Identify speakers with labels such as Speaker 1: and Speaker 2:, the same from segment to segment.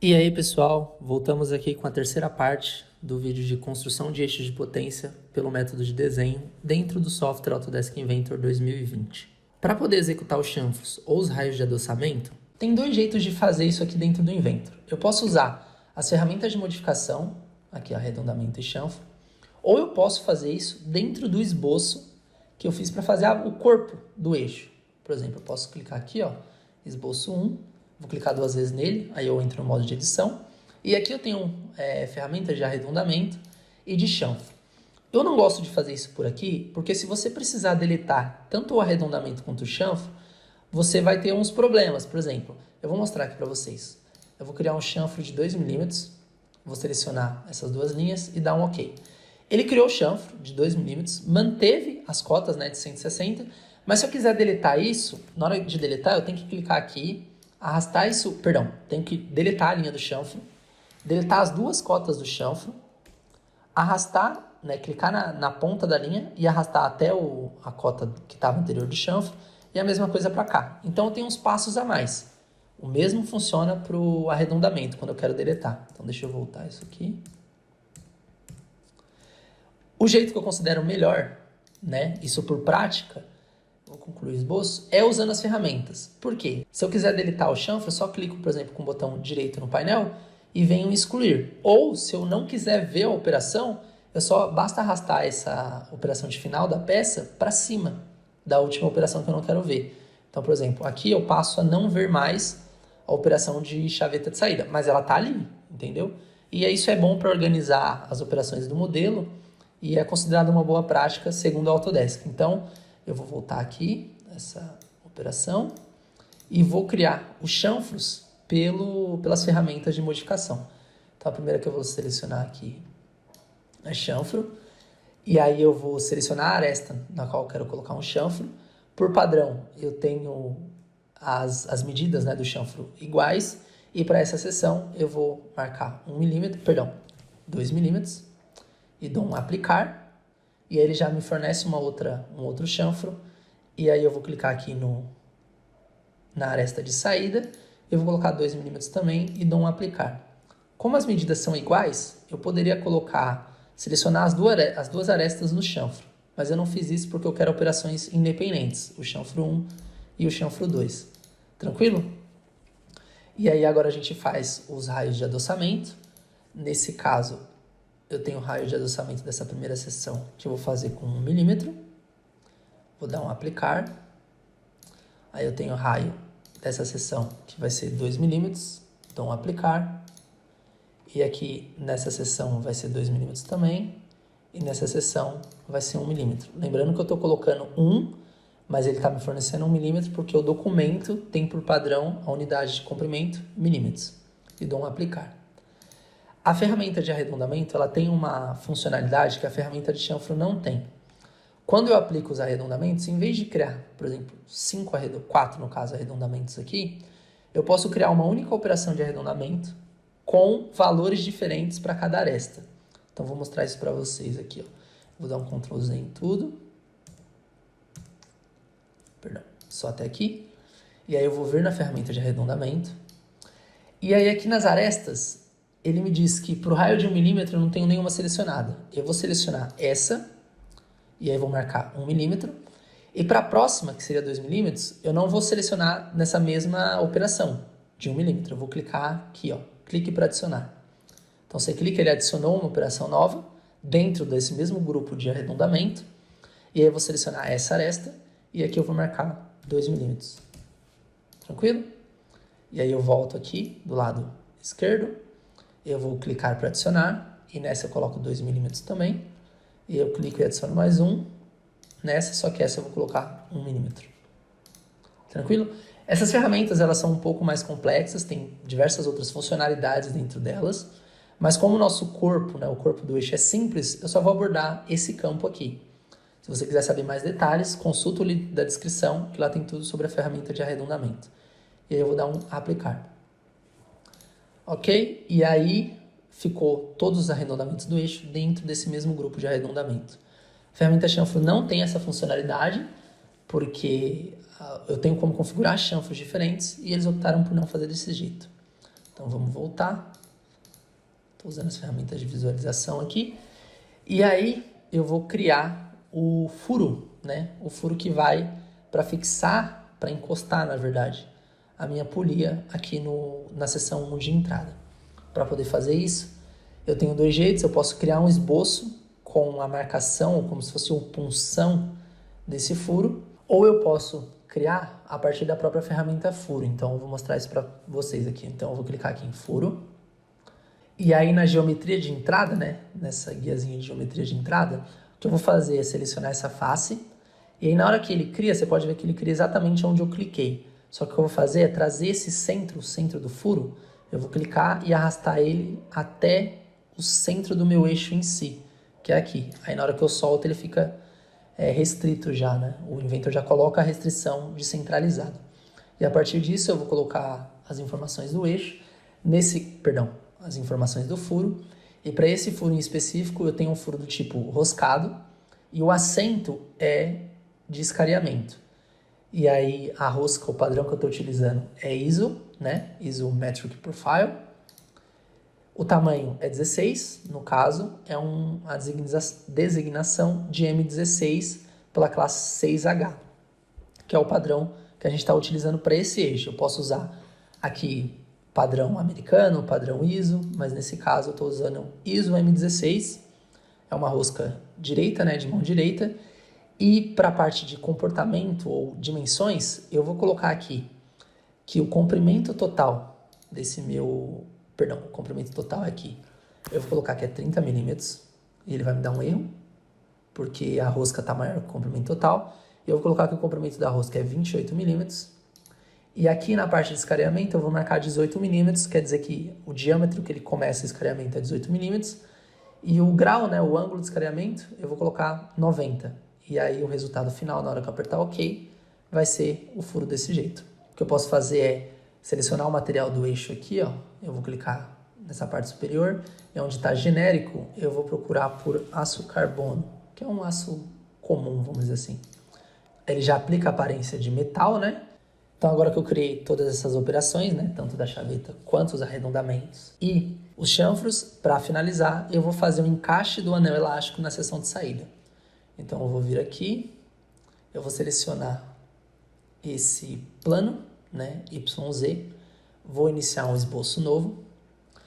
Speaker 1: E aí pessoal, voltamos aqui com a terceira parte do vídeo de construção de eixos de potência pelo método de desenho dentro do software Autodesk Inventor 2020. Para poder executar os chanfros ou os raios de adoçamento, tem dois jeitos de fazer isso aqui dentro do Inventor. Eu posso usar as ferramentas de modificação, aqui arredondamento e chanfro, ou eu posso fazer isso dentro do esboço que eu fiz para fazer o corpo do eixo. Por exemplo, eu posso clicar aqui, ó, esboço 1, vou clicar duas vezes nele, aí eu entro no modo de edição. E aqui eu tenho ferramentas de arredondamento e de chanfro. Eu não gosto de fazer isso por aqui, porque se você precisar deletar tanto o arredondamento quanto o chanfro, você vai ter uns problemas. Por exemplo, eu vou mostrar aqui para vocês. Eu vou criar um chanfro de 2 mm, vou selecionar essas duas linhas e dar um OK. Ele criou o chanfro de 2 mm, manteve as cotas, né, de 160, mas se eu quiser deletar isso, na hora de deletar eu tenho que clicar aqui, arrastar isso, tenho que deletar a linha do chanfro, deletar as duas cotas do chanfro, arrastar, né, clicar na ponta da linha e arrastar até a cota que estava anterior do chanfro, e a mesma coisa para cá. Então eu tenho uns passos a mais. O mesmo funciona para o arredondamento, quando eu quero deletar. Então deixa eu voltar isso aqui. O jeito que eu considero melhor, né, isso por prática, vou concluir o esboço, é usando as ferramentas. Por quê? Se eu quiser deletar o chanfro, eu só clico, por exemplo, com o botão direito no painel e venho excluir. Ou, se eu não quiser ver a operação, basta arrastar essa operação de final da peça para cima da última operação que eu não quero ver. Então, por exemplo, aqui eu passo a não ver mais a operação de chaveta de saída, mas ela está ali, entendeu? E isso é bom para organizar as operações do modelo e é considerado uma boa prática segundo a Autodesk. Então, eu vou voltar aqui, essa operação, e vou criar os chanfros pelas ferramentas de modificação. Então, a primeira que eu vou selecionar aqui é chanfro, e aí eu vou selecionar a aresta na qual eu quero colocar um chanfro. Por padrão, eu tenho as medidas, né, do chanfro iguais, e para essa seção eu vou marcar 2 mm, e dou um aplicar. E aí ele já me fornece um outro chanfro. E aí eu vou clicar aqui na aresta de saída. Eu vou colocar 2 mm também e dou um aplicar. Como as medidas são iguais, eu poderia selecionar as duas arestas no chanfro. Mas eu não fiz isso porque eu quero operações independentes. O chanfro 1 e o chanfro 2. Tranquilo? E aí agora a gente faz os raios de adoçamento. Nesse caso, eu tenho o raio de adoçamento dessa primeira seção que eu vou fazer com 1 mm. Vou dar um aplicar. Aí eu tenho o raio dessa seção que vai ser 2 mm. Dou um aplicar. E aqui nessa seção vai ser 2 mm também. E nessa seção vai ser 1 mm. Lembrando que eu estou colocando 1, mas ele está me fornecendo 1 mm porque o documento tem por padrão a unidade de comprimento milímetros. E dou um aplicar. A ferramenta de arredondamento ela tem uma funcionalidade que a ferramenta de chanfro não tem. Quando eu aplico os arredondamentos, em vez de criar, por exemplo, 4 no caso arredondamentos aqui, eu posso criar uma única operação de arredondamento com valores diferentes para cada aresta. Então vou mostrar isso para vocês aqui, ó. Vou dar um Ctrl Z em tudo. Só até aqui. E aí eu vou vir na ferramenta de arredondamento. E aí aqui nas arestas, ele me diz que para o raio de 1 mm eu não tenho nenhuma selecionada. Eu vou selecionar essa, e aí vou marcar 1 mm. E para a próxima, que seria 2 mm, eu não vou selecionar nessa mesma operação de 1 mm. Eu vou clicar aqui, ó, clique para adicionar. Então você clica, ele adicionou uma operação nova dentro desse mesmo grupo de arredondamento. E aí eu vou selecionar essa aresta, e aqui eu vou marcar 2 mm. Tranquilo? E aí eu volto aqui do lado esquerdo. Eu vou clicar para adicionar, e nessa eu coloco 2 mm também. E eu clico e adiciono mais um. Nessa, só que essa eu vou colocar 1 mm. Tranquilo? Essas ferramentas elas são um pouco mais complexas, tem diversas outras funcionalidades dentro delas. Mas como o nosso corpo, né, o corpo do eixo é simples, eu só vou abordar esse campo aqui. Se você quiser saber mais detalhes, consulta o link da descrição, que lá tem tudo sobre a ferramenta de arredondamento. E aí eu vou dar um aplicar. Ok? E aí ficou todos os arredondamentos do eixo dentro desse mesmo grupo de arredondamento. A ferramenta chanfro não tem essa funcionalidade, porque eu tenho como configurar chanfros diferentes e eles optaram por não fazer desse jeito. Então vamos voltar. Estou usando as ferramentas de visualização aqui. E aí eu vou criar o furo, né? O furo que vai para fixar, para encostar, na verdade, a minha polia aqui na seção 1 de entrada. Para poder fazer isso, eu tenho dois jeitos. Eu posso criar um esboço com a marcação, como se fosse uma punção desse furo, ou eu posso criar a partir da própria ferramenta furo. Então eu vou mostrar isso para vocês aqui. Então eu vou clicar aqui em furo. E aí na geometria de entrada, né, nessa guiazinha de geometria de entrada, o que eu vou fazer é selecionar essa face. E aí na hora que ele cria, você pode ver que ele cria exatamente onde eu cliquei. Só que o que eu vou fazer é trazer esse centro, o centro do furo, eu vou clicar e arrastar ele até o centro do meu eixo em si, que é aqui. Aí na hora que eu solto ele fica restrito já, né? O Inventor já coloca a restrição de centralizado. E a partir disso eu vou colocar as informações do eixo, as informações do furo. E para esse furo em específico eu tenho um furo do tipo roscado e o assento é de escariamento. E aí a rosca, o padrão que eu estou utilizando é ISO, né? ISO Metric Profile. O tamanho é 16, no caso, é a designação de M16 pela classe 6H, que é o padrão que a gente está utilizando para esse eixo. Eu posso usar aqui padrão americano, padrão ISO, mas nesse caso eu estou usando ISO M16, é uma rosca direita, né, de mão direita. E para a parte de comportamento ou dimensões, eu vou colocar aqui que o comprimento total o comprimento total é aqui. Eu vou colocar que é 30 milímetros e ele vai me dar um erro, porque a rosca está maior que o comprimento total. Eu vou colocar que o comprimento da rosca é 28 milímetros. E aqui na parte de escareamento eu vou marcar 18 milímetros, quer dizer que o diâmetro que ele começa o escareamento é 18 milímetros. E o grau, né, o ângulo de escareamento, eu vou colocar 90. E aí o resultado final, na hora que eu apertar OK, vai ser o furo desse jeito. O que eu posso fazer é selecionar o material do eixo aqui, ó. Eu vou clicar nessa parte superior, e onde está genérico, eu vou procurar por aço carbono, que é um aço comum, vamos dizer assim. Ele já aplica a aparência de metal, né? Então agora que eu criei todas essas operações, né, tanto da chaveta quanto os arredondamentos e os chanfros, para finalizar, eu vou fazer um encaixe do anel elástico na seção de saída. Então eu vou vir aqui, eu vou selecionar esse plano, né, YZ, vou iniciar um esboço novo,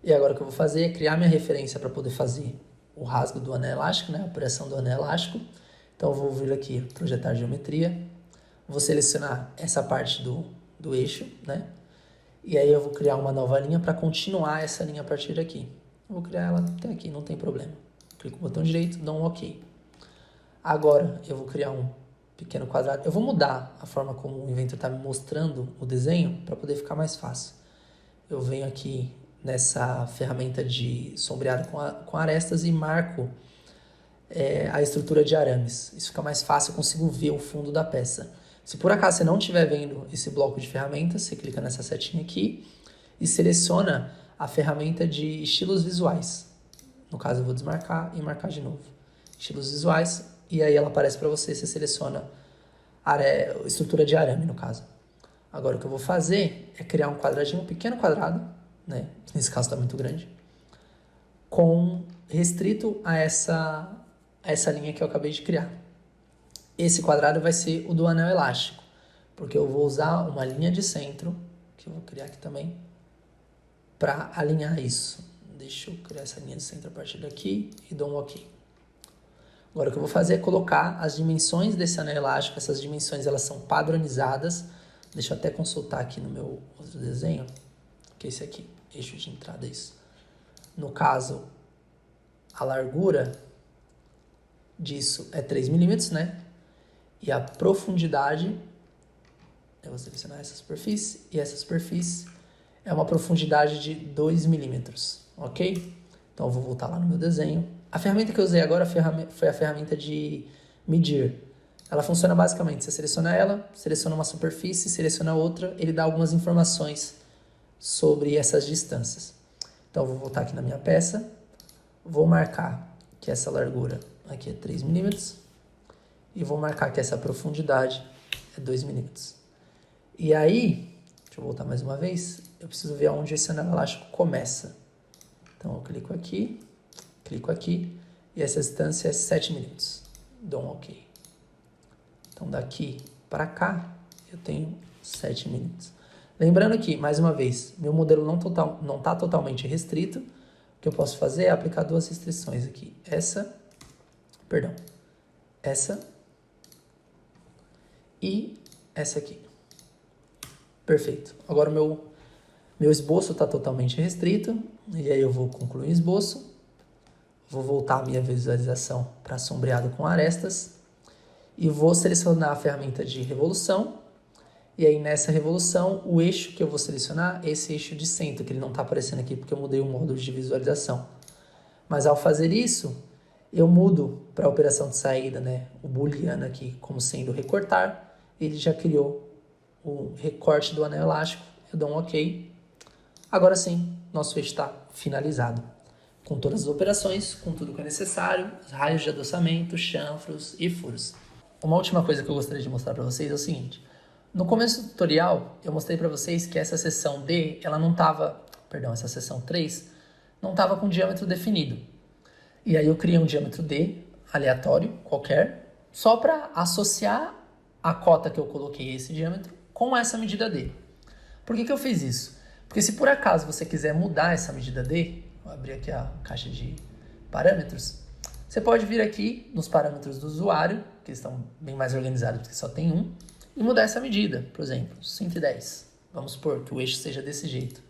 Speaker 1: e agora o que eu vou fazer é criar minha referência para poder fazer o rasgo do anel elástico, né, a operação do anel elástico. Então eu vou vir aqui, projetar geometria, vou selecionar essa parte do eixo, né, e aí eu vou criar uma nova linha para continuar essa linha a partir daqui. Eu vou criar ela até aqui, não tem problema. Clico no botão direito, dou um OK. Agora eu vou criar um pequeno quadrado. Eu vou mudar a forma como o Inventor está me mostrando o desenho para poder ficar mais fácil. Eu venho aqui nessa ferramenta de sombreado com arestas e marco a estrutura de arames. Isso fica mais fácil, eu consigo ver o fundo da peça. Se por acaso você não estiver vendo esse bloco de ferramentas, você clica nessa setinha aqui e seleciona a ferramenta de estilos visuais. No caso eu vou desmarcar e marcar de novo. Estilos visuais, e aí ela aparece para você, você seleciona estrutura de arame, no caso. Agora o que eu vou fazer é criar um quadradinho, um pequeno quadrado, né? Nesse caso está muito grande, restrito a essa linha que eu acabei de criar. Esse quadrado vai ser o do anel elástico, porque eu vou usar uma linha de centro, que eu vou criar aqui também, para alinhar isso. Deixa eu criar essa linha de centro a partir daqui e dou um OK. Agora o que eu vou fazer é colocar as dimensões desse anel elástico. Essas dimensões elas são padronizadas. Deixa eu até consultar aqui no meu outro desenho, que é esse aqui, eixo de entrada, é isso. No caso, a largura disso é 3 milímetros, né? E a profundidade, eu vou selecionar essa superfície, e essa superfície é uma profundidade de 2 milímetros, ok? Então eu vou voltar lá no meu desenho. A ferramenta que eu usei agora foi a ferramenta de medir. Ela funciona basicamente, você seleciona ela, seleciona uma superfície, seleciona outra, ele dá algumas informações sobre essas distâncias. Então eu vou voltar aqui na minha peça, vou marcar que essa largura aqui é 3 milímetros e vou marcar que essa profundidade é 2 milímetros. E aí, deixa eu voltar mais uma vez, eu preciso ver onde esse anel elástico começa. Então eu clico aqui, e essa distância é 7 milímetros. Dou um OK. Então daqui para cá eu tenho 7 milímetros. Lembrando que, mais uma vez, meu modelo não está totalmente restrito. O que eu posso fazer é aplicar duas restrições aqui. Essa e essa aqui. Perfeito. Agora o meu esboço está totalmente restrito, e aí eu vou concluir o esboço. Vou voltar a minha visualização para sombreado com arestas e vou selecionar a ferramenta de revolução. E aí nessa revolução, o eixo que eu vou selecionar é esse eixo de centro, que ele não está aparecendo aqui porque eu mudei o módulo de visualização. Mas ao fazer isso, eu mudo para a operação de saída, né, o booleano aqui como sendo recortar. Ele já criou o recorte do anel elástico. Eu dou um OK. Agora sim, nosso eixo está finalizado. Com todas as operações, com tudo que é necessário, os raios de adoçamento, chanfros e furos. Uma última coisa que eu gostaria de mostrar para vocês é o seguinte. No começo do tutorial, eu mostrei para vocês que essa seção D, essa seção 3, não estava com diâmetro definido. E aí eu criei um diâmetro D, aleatório, qualquer, só para associar a cota que eu coloquei esse diâmetro com essa medida D. Por que eu fiz isso? Porque se por acaso você quiser mudar essa medida D, vou abrir aqui a caixa de parâmetros, você pode vir aqui nos parâmetros do usuário, que estão bem mais organizados porque só tem um, e mudar essa medida, por exemplo, 110. Vamos supor que o eixo seja desse jeito.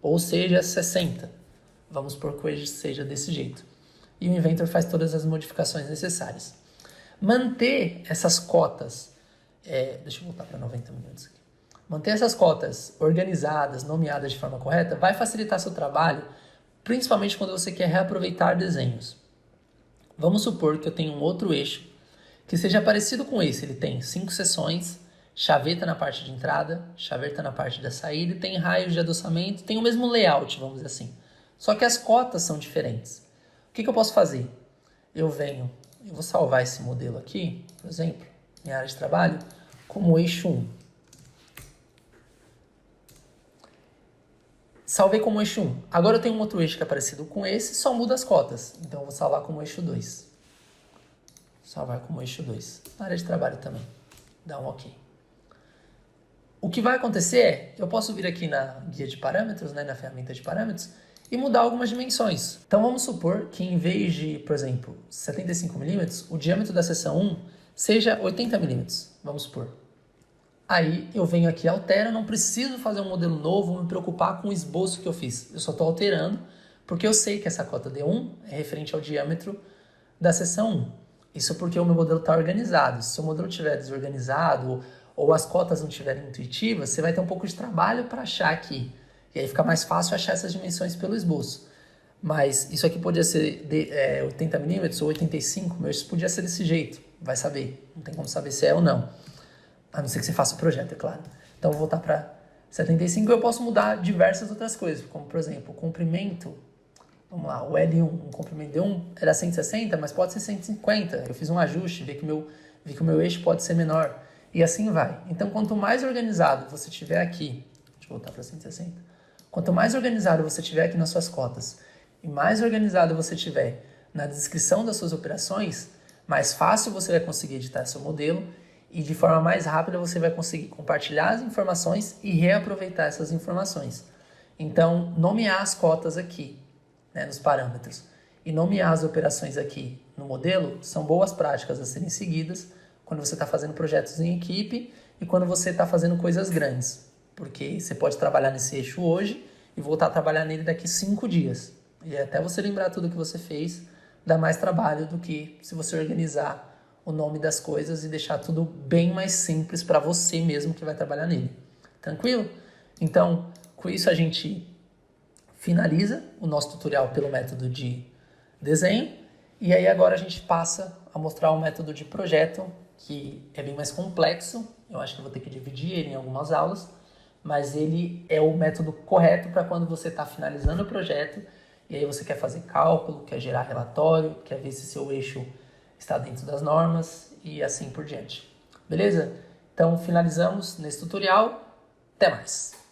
Speaker 1: Ou seja, 60. Vamos supor que o eixo seja desse jeito. E o Inventor faz todas as modificações necessárias. Manter essas cotas, deixa eu voltar para 90 minutos aqui. Manter essas cotas organizadas, nomeadas de forma correta, vai facilitar seu trabalho, principalmente quando você quer reaproveitar desenhos. Vamos supor que eu tenho um outro eixo que seja parecido com esse. Ele tem 5 seções, chaveta na parte de entrada, chaveta na parte da saída, e tem raios de adoçamento, tem o mesmo layout, vamos dizer assim. Só que as cotas são diferentes. O que eu posso fazer? Eu vou salvar esse modelo aqui, por exemplo, minha área de trabalho, como eixo 1. Salvei como eixo 1. Agora eu tenho um outro eixo que é parecido com esse, só muda as cotas. Então eu vou salvar como eixo 2. Salvar como eixo 2. Na área de trabalho também. Dá um OK. O que vai acontecer é, eu posso vir aqui na guia de parâmetros, né, na ferramenta de parâmetros, e mudar algumas dimensões. Então vamos supor que em vez de, por exemplo, 75 mm, o diâmetro da seção 1 seja 80 mm, vamos supor. Aí eu venho aqui e altero, não preciso fazer um modelo novo, me preocupar com o esboço que eu fiz. Eu só estou alterando, porque eu sei que essa cota D1 é referente ao diâmetro da seção 1. Isso porque o meu modelo está organizado. Se o modelo estiver desorganizado ou as cotas não estiverem intuitivas, você vai ter um pouco de trabalho para achar aqui. E aí fica mais fácil achar essas dimensões pelo esboço. Mas isso aqui podia ser 80 mm ou 85, mas isso podia ser desse jeito. Vai saber. Não tem como saber se é ou não. A não ser que você faça o projeto, é claro. Então eu vou voltar para 75 e eu posso mudar diversas outras coisas. Como, por exemplo, o comprimento. Vamos lá, o L1, o comprimento D1 era 160, mas pode ser 150. Eu fiz um ajuste, vi que o meu eixo pode ser menor. E assim vai. Então, quanto mais organizado você tiver aqui... Deixa eu voltar para 160. Quanto mais organizado você tiver aqui nas suas cotas e mais organizado você tiver na descrição das suas operações, mais fácil você vai conseguir editar seu modelo e de forma mais rápida você vai conseguir compartilhar as informações e reaproveitar essas informações. Então, nomear as cotas aqui, né, nos parâmetros, e nomear as operações aqui no modelo são boas práticas a serem seguidas quando você está fazendo projetos em equipe e quando você está fazendo coisas grandes. Porque você pode trabalhar nesse eixo hoje e voltar a trabalhar nele daqui 5 dias. E até você lembrar tudo que você fez, dá mais trabalho do que se você organizar o nome das coisas e deixar tudo bem mais simples para você mesmo que vai trabalhar nele. Tranquilo? Então, com isso a gente finaliza o nosso tutorial pelo método de desenho. E aí agora a gente passa a mostrar o método de projeto, que é bem mais complexo. Eu acho que eu vou ter que dividir ele em algumas aulas, mas ele é o método correto para quando você está finalizando o projeto e aí você quer fazer cálculo, quer gerar relatório, quer ver se seu eixo está dentro das normas e assim por diante. Beleza? Então finalizamos nesse tutorial. Até mais!